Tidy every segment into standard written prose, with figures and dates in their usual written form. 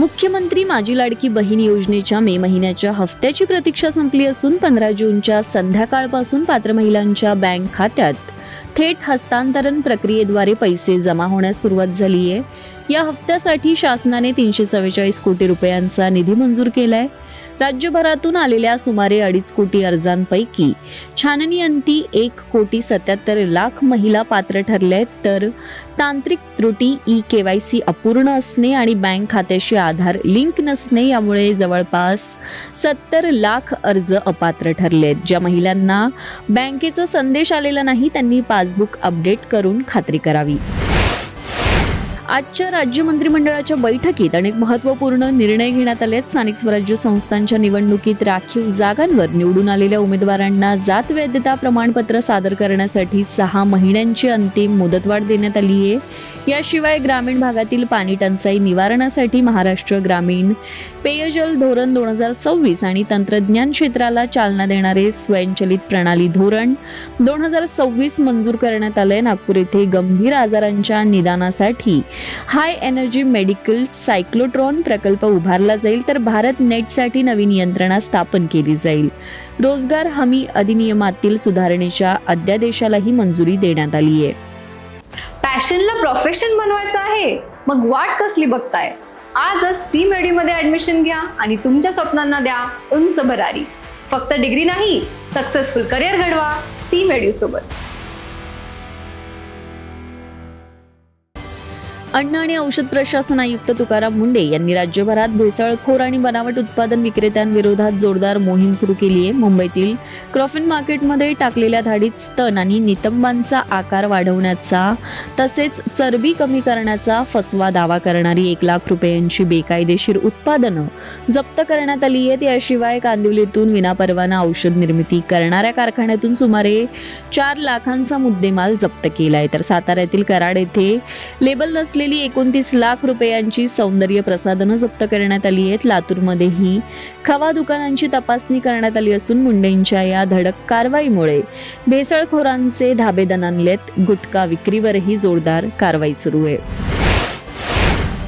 मुख्यमंत्री माझी लाडकी बहीण योजनेच्या मे महिन्याच्या हफ्त्याची प्रतीक्षा संपली असून 15 जूनच्या संध्याकाळपासून पात्र महिलांच्या बँक खात्यात थेट हस्तांतरण प्रक्रियेद्वारे पैसे जमा होण्यास सुरुवात झाली आहे. या हफ्त्यासाठी शासनाने 344 कोटी रुपयांचा निधी मंजूर केलाय. राज्यभरातून आलेल्या सुमारे 2.5 कोटी अर्जांपैकी छाननीअंती 1,77,00,000 महिला पात्र ठरल्यात, तर तांत्रिक त्रुटी KYC अपूर्ण असणे आणि बँक खात्याशी आधार लिंक नसणे यामुळे जवळपास 70 लाख अर्ज अपात्र ठरलेत. ज्या महिलांना बँकेचा संदेश आलेला नाही त्यांनी पासबुक अपडेट करून खात्री करावी. आजच्या राज्य मंत्रिमंडळाच्या बैठकीत अनेक महत्त्वपूर्ण निर्णय घेण्यात आले. स्थानिक स्वराज्य संस्थांच्या निवडणुकीत राखीव जागांवर निवडून आलेल्या उमेदवारांना जात वैधता प्रमाणपत्र सादर करण्यासाठी 6 महिन्यांची अंतिम मुदतवाढ देण्यात आली आहे. याशिवाय ग्रामीण भागातील पाणी टंचाई निवारणासाठी महाराष्ट्र ग्रामीण पेयजल धोरण 2026 आणि तंत्रज्ञान क्षेत्राला चालना देणारे स्वयंचलित प्रणाली धोरण 2026 मंजूर करण्यात आले. नागपूर येथे गंभीर आजारांच्या निदानासाठी हाय एनर्जी मेडिकल सायक्लोट्रॉन प्रकल्प उभारला जाईल, तर भारत नेटसाठी नवीन यंत्रणा स्थापन केली जाईल. रोजगार हमी अधिनियमातील सुधारणेच्या अध्यादेशालाही मंजुरी देण्यात आली आहे. पॅशनला प्रोफेशन बनवायचं आहे, मग वाट कसली बघताय? आजच C-MED मध्ये ऍडमिशन घ्या आणि तुमच्या स्वप्नांना द्या उंच भरारी. फक्त डिग्री नाही, सक्सेसफुल करिअर घडवा C-MED सोबत. अन्न आणि औषध प्रशासन आयुक्त तुकाराम मुंडे यांनी राज्यभरात भेसळखोर आणि बनावट उत्पादन विक्रेत्यांविरोधात जोरदार मोहीम सुरू केली आहे. मुंबईतील क्रॉफिन मार्केटमध्ये टाकलेल्या धाडीत स्तन आणि नितंबांचा आकार वाढवण्याचा तसेच चरबी कमी करण्याचा फसवा दावा करणारी 1 लाख रुपयांची बेकायदेशीर उत्पादनं जप्त करण्यात आली आहेत. याशिवाय कांदिवलीतून विनापरवाना औषध निर्मिती करणाऱ्या कारखान्यातून सुमारे 4 लाखांचा मुद्देमाल जप्त केलाय. तर साताऱ्यातील कराड येथे लेबल नसलेली 29 लाख रुपयांची सौंदर्य प्रसाधनं जप्त करण्यात आली आहेत. लातूरमध्येही खवा दुकानांची तपासणी करण्यात आली असून मुंडेंच्या या धडक कारवाईमुळे भेसळखोरांचे धाबे दणाणलेत. गुटखा विक्रीवरही जोरदार कारवाई सुरू आहे.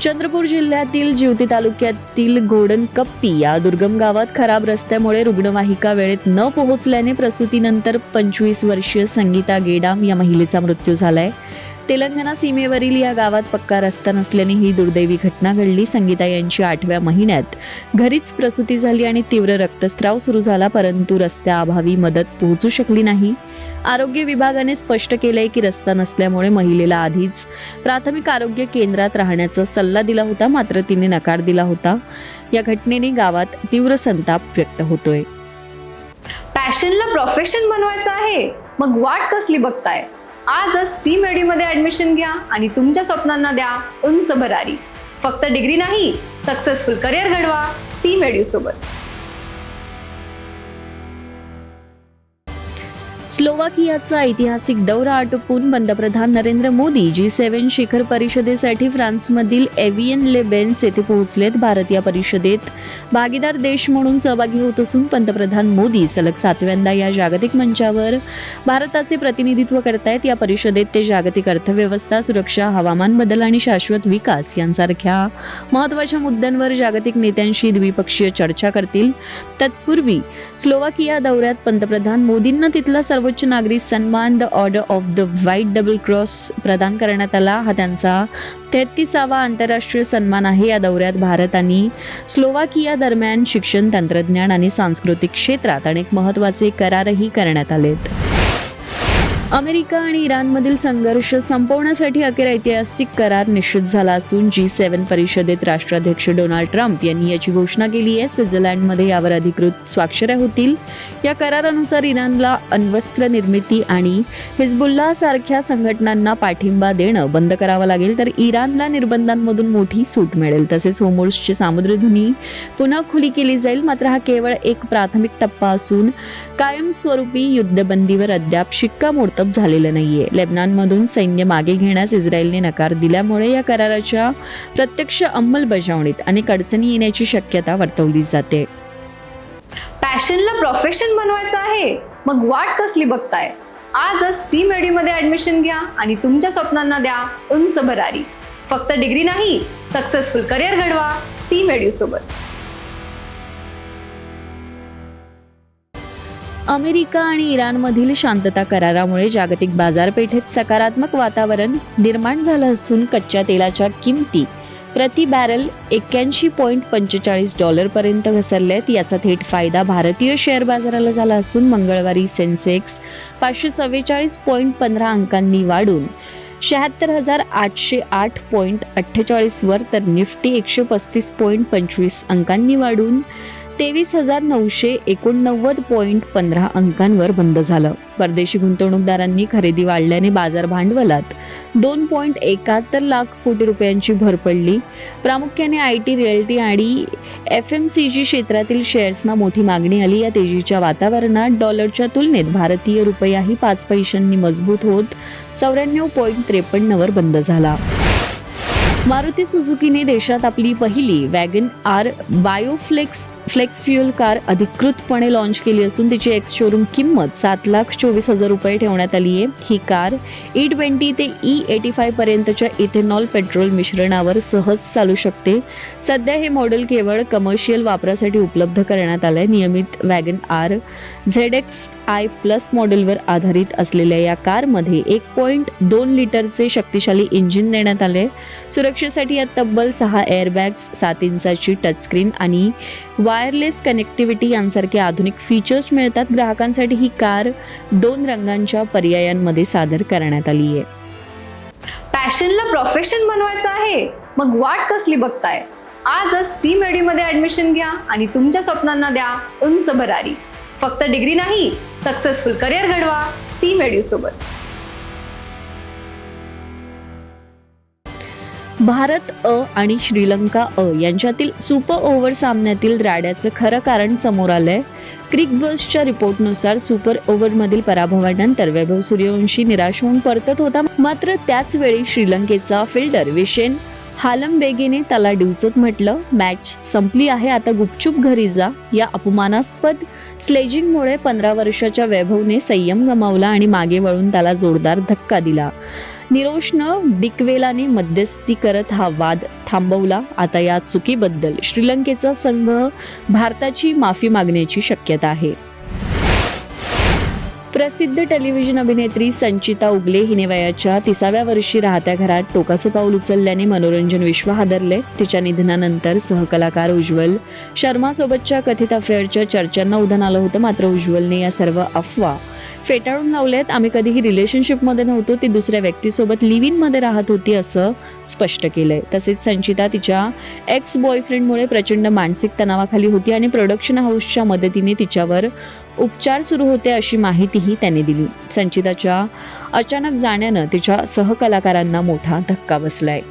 चंद्रपूर जिल्ह्यातील जिवती तालुक्यातील घोडणकप्पी या दुर्गम गावात खराब रस्त्यामुळे रुग्णवाहिका वेळेत न पोहोचल्याने प्रसूतीनंतर 25 वर्षीय संगीता गेडाम या महिलेचा मृत्यू झालाय. तेलंगणा सीमेवरील या गावात पक्का रस्ता नसल्याने ही दुर्दैवी घटना घडली. संगीता यांची 8व्या महिन्यात घरीच प्रसूती झाली आणि तीव्र रक्तस्राव सुरू झाला, परंतु रस्त्याअभावी मदत पोहोचू शकली नाही. आरोग्य विभागाने स्पष्ट केलंय की रस्ता नसल्यामुळे महिलेला आधीच प्राथमिक आरोग्य केंद्रात राहण्याचा सल्ला दिला होता, मात्र तिने नकार दिला होता. या घटनेने गावात तीव्र संताप व्यक्त होतोय. पॅशनला प्रोफेशन बनवायचं आहे, मग वाट कसली बघताय? आजच C-MED मध्ये ऍडमिशन घ्या आणि तुमच्या स्वप्नांना द्या उंच भरारी. फक्त डिग्री नाही, सक्सेसफुल करिअर घडवा C-MED सोबत. स्लोवाकियाचा ऐतिहासिक दौरा आटोपून पंतप्रधान नरेंद्र मोदी G7 शिखर परिषदेसाठी फ्रान्समधील एव्हियन ले बेन्स येथे पोहोचलेत. भारत या परिषदेत भागीदार देश म्हणून सहभागी होत असून पंतप्रधान मोदी सलग 7व्यांदा या जागतिक मंचावर भारताचे प्रतिनिधित्व करतायत. या परिषदेत ते जागतिक अर्थव्यवस्था, सुरक्षा, हवामान बदल आणि शाश्वत विकास यांसारख्या महत्त्वाच्या मुद्द्यांवर जागतिक नेत्यांशी द्विपक्षीय चर्चा करतील. तत्पूर्वी स्लोवाकिया दौऱ्यात पंतप्रधान मोदींना तिथला सर्वोच्च नागरी सन्मान the order of the white double cross प्रदान करण्यात आला. हा त्यांचा 33वा आंतरराष्ट्रीय सन्मान आहे. या दौऱ्यात भारत आणि स्लोवाकिया दरम्यान शिक्षण, तंत्रज्ञान आणि सांस्कृतिक क्षेत्रात अनेक महत्त्वाचे करारही करण्यात आलेत. अमेरिका आणि इराणमधील संघर्ष संपवण्यासाठी अखेर ऐतिहासिक करार निश्चित झाला असून G7 परिषदेत राष्ट्राध्यक्ष डोनाल्ड ट्रम्प यांनी याची घोषणा केली आहे. स्वित्झर्लंडमध्ये यावर अधिकृत स्वाक्षऱ्या होतील. या करारानुसार इराणला अण्वस्त्र निर्मिती आणि हिजबुल्लाह सारख्या संघटनांना पाठिंबा देणं बंद करावं लागेल, तर इराणला निर्बंधांमधून मोठी सूट मिळेल. तसेच होर्मुझची सामुद्रधुनी पुन्हा खुली केली जाईल. मात्र हा केवळ एक प्राथमिक टप्पा असून कायमस्वरूपी युद्धबंदीवर अद्याप शिक्कामोर्तब झालेलं नाहीये. लेबनॉनमधून सैन्य मागे घेण्यास इस्रायलने नकार दिल्यामुळे या कराराच्या प्रत्यक्ष अंमलबजावणीत अनेक अडचणी येण्याची शक्यता वर्तवली जाते. पॅशनला प्रोफेशन बनवायचं आहे, मग वाट कसली बघताय? आजच C-MED मध्ये ऍडमिशन घ्या आणि तुमच्या स्वप्नांना द्या उंच भरारी. फक्त डिग्री नाही, सक्सेसफुल करिअर घडवा सी मेड्यू सोबत. अमेरिका आणि इराणमधील शांतता करारामुळे जागतिक बाजारपेठेत सकारात्मक वातावरण निर्माण झालं असून कच्च्या तेलाच्या किमती प्रति बॅरल $81.45 पर्यंत घसरल्यात. याचा थेट फायदा भारतीय शेअर बाजाराला झाला असून मंगळवारी सेन्सेक्स 544.15 अंकांनी वाढून 76,808.48 वर, तर निफ्टी 135.25 अंकांनी वाढून 23,989.15 अंकांवर बंद झालं. परदेशी गुंतवणूकदारांनी खरेदी वाढल्याने बाजार भांडवलात 2.71 लाख कोटी रुपयांची भर पडली. प्रामुख्याने IT, रिअल्टी आणि FMCG क्षेत्रातील शेअर्सना मोठी मागणी आली. या तेजीच्या वातावरणात डॉलरच्या तुलनेत भारतीय रुपयाही 5 पैशांनी मजबूत होत 94.53 वर बंद झाला. मारुती सुझुकीने देशात आपली पहिली वॅगन आर बायोफ्लेक्स फ्युएल कार अधिकृतपणे लॉन्च केली असून तिची एक्स शोरूम किंमत 7,24,000 रुपये ठेवण्यात आली आहे. ही कार E20 ते E85 पर्यंतच्या इथेनॉल पेट्रोल मिश्रणावर सहज चालू शकते. सध्या हे मॉडेल केवळ कमर्शियल वापरासाठी उपलब्ध करण्यात आलंय. नियमित वॅगन आर ZXi प्लस मॉडेलवर आधारित असलेल्या या कारमध्ये 1.2 लिटरचे शक्तिशाली इंजिन देण्यात आले. सुरक्षेसाठी यात तब्बल 6 एअरबॅग्स, 7 इंचाची टचस्क्रीन आणि वायरलेस कनेक्टिव्हिटी यांसारखे आधुनिक फीचर्स मिळतात. ग्राहकांसाठी ही कार 2 रंगांच्या पर्यायांमध्ये सादर करण्यात आली आहे. पॅशनला प्रोफेशन बनवायचं आहे, मग वाट कसली बघताय? आजच सी मेड्यू मध्ये ऍडमिशन घ्या आणि तुमच्या स्वप्नांना द्या उंच भरारी. फक्त डिग्री नाही, सक्सेसफुल करिअर घडवा सी मेड्यू सोबत. भारत आणि श्रीलंका यांच्यातील सुपर ओव्हर सामन्यातील राड्याचं खरं कारण समोर आलंय. क्रिकबझच्या रिपोर्टनुसार सुपर ओव्हरमधील पराभवानंतर वैभव सूर्यवंशी निराश होऊन परतत होता. मात्र त्याच वेळी श्रीलंकेचा फिल्डर विशेन हालमबेगेने त्याला डिवचत म्हटलं, मॅच संपली आहे, आता गुपचूप घरी जा. या अपमानास्पद स्लेजिंगमुळे 15 वर्षाच्या वैभवने संयम गमावला आणि मागे वळून त्याला जोरदार धक्का दिला. निरोशनं डिकवेलाने मध्यस्थी करत हा वाद थांबवला. आता या चुकीबद्दल श्रीलंकेचा संघ भारताची माफी मागण्याची शक्यता आहे. प्रसिद्ध टेलिव्हिजन अभिनेत्री संचिता उगले हिने वयाच्या 30व्या वर्षी राहत्या घरात टोकाचं पाऊल उचलल्याने मनोरंजन विश्व हादरले. तिच्या निधनानंतर सहकलाकार उज्ज्वल शर्मासोबतच्या कथित अफेअरच्या चर्चांना उधाण आलं होतं. मात्र उज्ज्वलने या सर्व अफवा फेटाळून लावल्यात. आम्ही कधीही रिलेशनशिपमध्ये नव्हतो, ती दुसऱ्या व्यक्तीसोबत लिव्ह इन मध्ये राहत होती असं स्पष्ट केलंय. तसेच संचिता तिच्या एक्स बॉयफ्रेंडमुळे प्रचंड मानसिक तणावाखाली होती आणि प्रोडक्शन हाऊसच्या मदतीने तिच्यावर उपचार सुरू होते अशी माहितीही त्याने दिली. संचिताच्या अचानक जाण्यानं तिच्या सहकलाकारांना मोठा धक्का बसलाय.